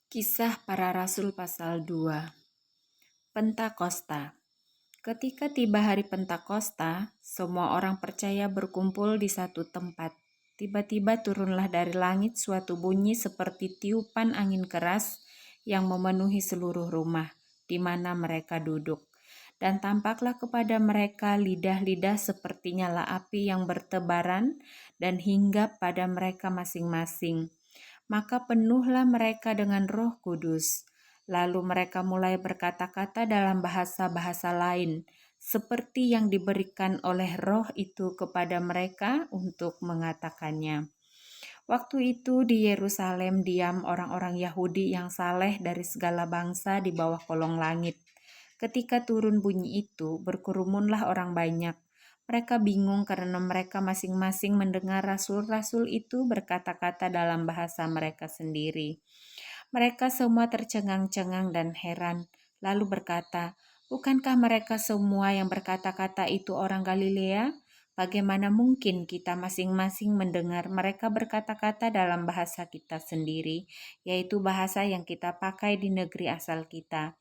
Kisah Para Rasul pasal 2. Pentakosta. Ketika tiba hari Pentakosta, semua orang percaya berkumpul di satu tempat. Tiba-tiba turunlah dari langit suatu bunyi seperti tiupan angin keras yang memenuhi seluruh rumah di mana mereka duduk. Dan tampaklah kepada mereka lidah-lidah seperti nyala api yang bertebaran dan hinggap pada mereka masing-masing. Maka penuhlah mereka dengan Roh Kudus. Lalu mereka mulai berkata-kata dalam bahasa-bahasa lain, seperti yang diberikan oleh Roh itu kepada mereka untuk mengatakannya. Waktu itu di Yerusalem diam orang-orang Yahudi yang saleh dari segala bangsa di bawah kolong langit. Ketika turun bunyi itu, berkerumunlah orang banyak. Mereka bingung karena mereka masing-masing mendengar rasul-rasul itu berkata-kata dalam bahasa mereka sendiri. Mereka semua tercengang-cengang dan heran, lalu berkata, "Bukankah mereka semua yang berkata-kata itu orang Galilea? Bagaimana mungkin kita masing-masing mendengar mereka berkata-kata dalam bahasa kita sendiri, yaitu bahasa yang kita pakai di negeri asal kita?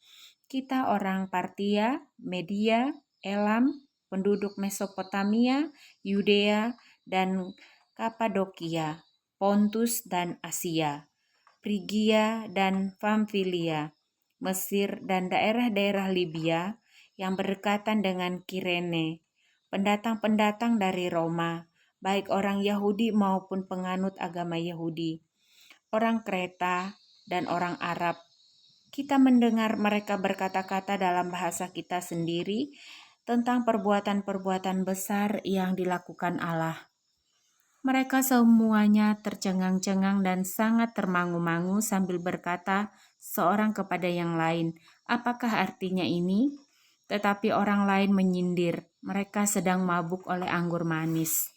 Kita orang Partia, Media, Elam, penduduk Mesopotamia, Yudea, dan Kapadokia, Pontus dan Asia, Frigia dan Pamfilia, Mesir dan daerah-daerah Libya yang berdekatan dengan Kirene, pendatang-pendatang dari Roma, baik orang Yahudi maupun penganut agama Yahudi, orang Kreta dan orang Arab. Kita mendengar mereka berkata-kata dalam bahasa kita sendiri tentang perbuatan-perbuatan besar yang dilakukan Allah." Mereka semuanya tercengang-cengang dan sangat termangu-mangu sambil berkata seorang kepada yang lain, "Apakah artinya ini?" Tetapi orang lain menyindir, "Mereka sedang mabuk oleh anggur manis."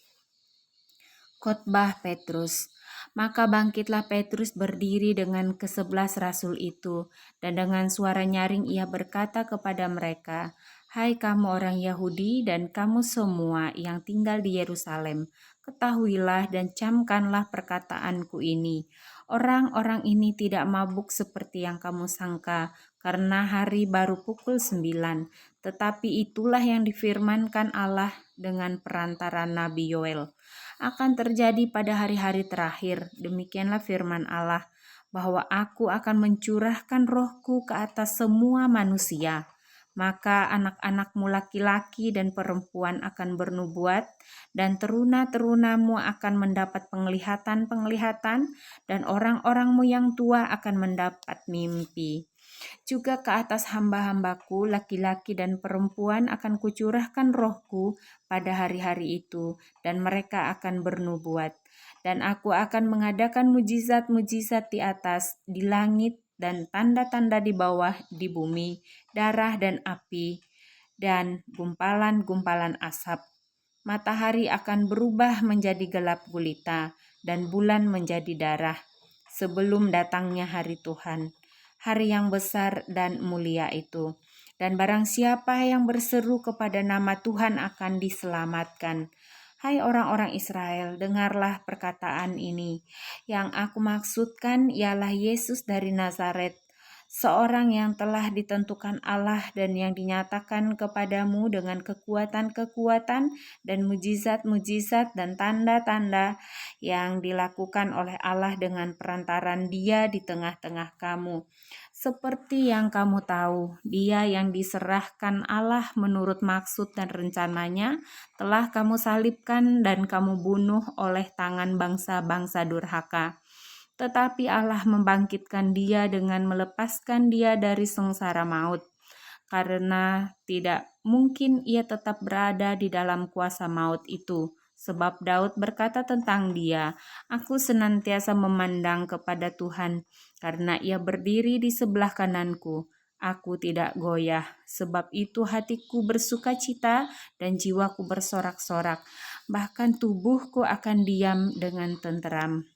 Khotbah Petrus. Maka bangkitlah Petrus berdiri dengan ke-11 rasul itu, dan dengan suara nyaring ia berkata kepada mereka, "Hai kamu orang Yahudi dan kamu semua yang tinggal di Yerusalem, ketahuilah dan camkanlah perkataanku ini. Orang-orang ini tidak mabuk seperti yang kamu sangka, karena hari baru pukul 9, tetapi itulah yang difirmankan Allah dengan perantara Nabi Yoel. Akan terjadi pada hari-hari terakhir, demikianlah firman Allah, bahwa aku akan mencurahkan rohku ke atas semua manusia. Maka anak-anakmu laki-laki dan perempuan akan bernubuat, dan teruna-terunamu akan mendapat penglihatan-penglihatan, dan orang-orangmu yang tua akan mendapat mimpi. Juga ke atas hamba-hambaku, laki-laki dan perempuan akan kucurahkan rohku pada hari-hari itu, dan mereka akan bernubuat. Dan aku akan mengadakan mujizat-mujizat di atas, di langit, dan tanda-tanda di bawah, di bumi, darah dan api, dan gumpalan-gumpalan asap. Matahari akan berubah menjadi gelap gulita, dan bulan menjadi darah, sebelum datangnya hari Tuhan, hari yang besar dan mulia itu. Dan barang siapa yang berseru kepada nama Tuhan akan diselamatkan. Hai orang-orang Israel, dengarlah perkataan ini. Yang aku maksudkan ialah Yesus dari Nazaret, seorang yang telah ditentukan Allah dan yang dinyatakan kepadamu dengan kekuatan-kekuatan dan mujizat-mujizat dan tanda-tanda yang dilakukan oleh Allah dengan perantaran Dia di tengah-tengah kamu. Seperti yang kamu tahu, Dia yang diserahkan Allah menurut maksud dan rencananya telah kamu salibkan dan kamu bunuh oleh tangan bangsa-bangsa durhaka. Tetapi Allah membangkitkan Dia dengan melepaskan Dia dari sengsara maut, karena tidak mungkin Ia tetap berada di dalam kuasa maut itu. Sebab Daud berkata tentang Dia, "Aku senantiasa memandang kepada Tuhan, karena Ia berdiri di sebelah kananku. Aku tidak goyah, sebab itu hatiku bersukacita dan jiwaku bersorak-sorak. Bahkan tubuhku akan diam dengan tenteram.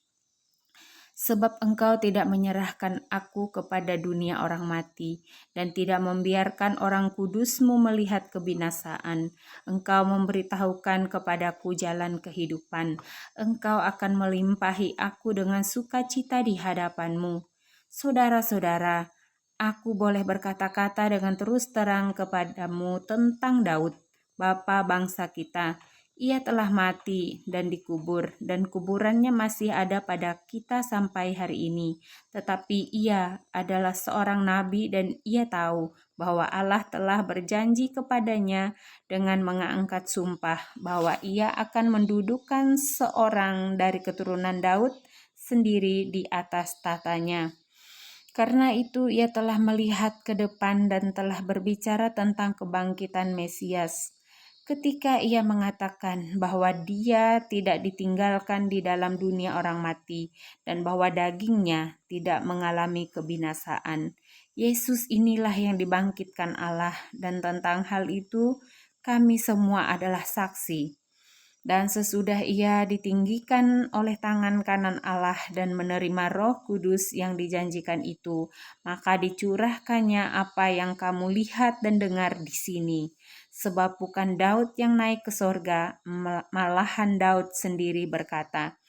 Sebab Engkau tidak menyerahkan aku kepada dunia orang mati, dan tidak membiarkan orang kudus-Mu melihat kebinasaan. Engkau memberitahukan kepadaku jalan kehidupan. Engkau akan melimpahi aku dengan sukacita di hadapan-Mu. Saudara-saudara, aku boleh berkata-kata dengan terus terang kepadamu tentang Daud, bapa bangsa kita. Ia telah mati dan dikubur, dan kuburannya masih ada pada kita sampai hari ini. Tetapi ia adalah seorang nabi dan ia tahu bahwa Allah telah berjanji kepadanya dengan mengangkat sumpah bahwa ia akan mendudukkan seorang dari keturunan Daud sendiri di atas tatanya. Karena itu ia telah melihat ke depan dan telah berbicara tentang kebangkitan Mesias. Ketika ia mengatakan bahwa dia tidak ditinggalkan di dalam dunia orang mati dan bahwa dagingnya tidak mengalami kebinasaan. Yesus inilah yang dibangkitkan Allah, dan tentang hal itu kami semua adalah saksi. Dan sesudah ia ditinggikan oleh tangan kanan Allah dan menerima Roh Kudus yang dijanjikan itu, maka dicurahkannya apa yang kamu lihat dan dengar di sini. Sebab bukan Daud yang naik ke sorga, malahan Daud sendiri berkata,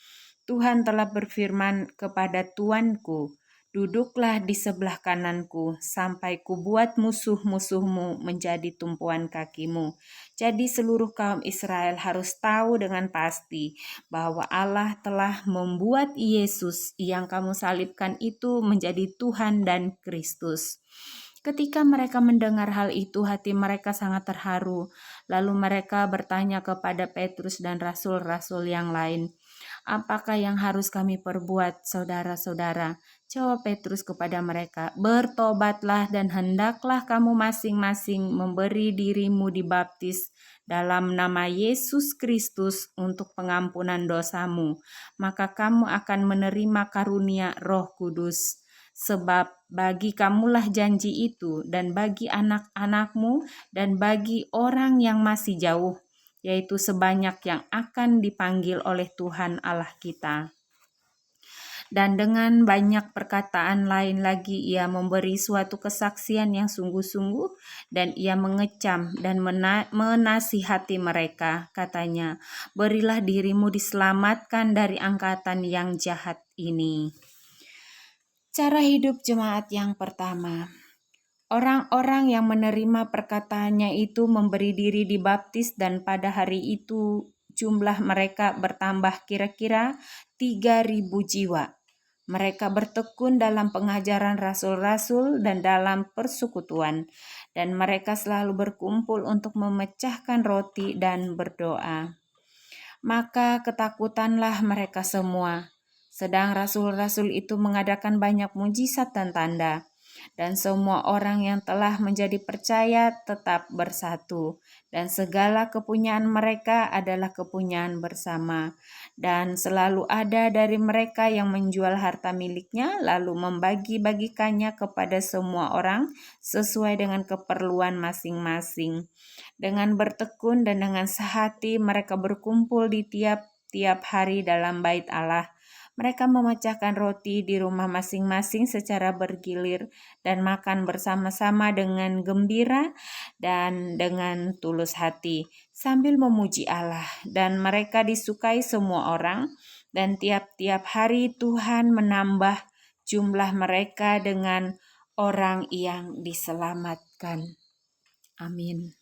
Tuhan telah berfirman kepada Tuanku, duduklah di sebelah kananku, sampai kubuat musuh-musuhmu menjadi tumpuan kakimu. Jadi seluruh kaum Israel harus tahu dengan pasti bahwa Allah telah membuat Yesus yang kamu salibkan itu menjadi Tuhan dan Kristus. Ketika mereka mendengar hal itu, hati mereka sangat terharu. Lalu mereka bertanya kepada Petrus dan rasul-rasul yang lain, apakah yang harus kami perbuat, saudara-saudara? Jawab Petrus kepada mereka, bertobatlah dan hendaklah kamu masing-masing memberi dirimu dibaptis dalam nama Yesus Kristus untuk pengampunan dosamu. Maka kamu akan menerima karunia Roh Kudus. Sebab bagi kamulah janji itu, dan bagi anak-anakmu, dan bagi orang yang masih jauh, yaitu sebanyak yang akan dipanggil oleh Tuhan Allah kita. Dan dengan banyak perkataan lain lagi ia memberi suatu kesaksian yang sungguh-sungguh, dan ia mengecam dan menasihati mereka. Katanya, berilah dirimu diselamatkan dari angkatan yang jahat ini. Cara hidup jemaat yang pertama. Orang-orang yang menerima perkataannya itu memberi diri dibaptis, dan pada hari itu jumlah mereka bertambah kira-kira 3.000 jiwa. Mereka bertekun dalam pengajaran rasul-rasul dan dalam persekutuan, dan mereka selalu berkumpul untuk memecahkan roti dan berdoa. Maka ketakutanlah mereka semua. Sedang rasul-rasul itu mengadakan banyak mujizat dan tanda, dan semua orang yang telah menjadi percaya tetap bersatu, dan segala kepunyaan mereka adalah kepunyaan bersama. Dan selalu ada dari mereka yang menjual harta miliknya, lalu membagi-bagikannya kepada semua orang sesuai dengan keperluan masing-masing. Dengan bertekun dan dengan sehati mereka berkumpul di tiap-tiap hari dalam bait Allah. Mereka memecahkan roti di rumah masing-masing secara bergilir dan makan bersama-sama dengan gembira dan dengan tulus hati, sambil memuji Allah. Dan mereka disukai semua orang, dan tiap-tiap hari Tuhan menambah jumlah mereka dengan orang yang diselamatkan. Amin.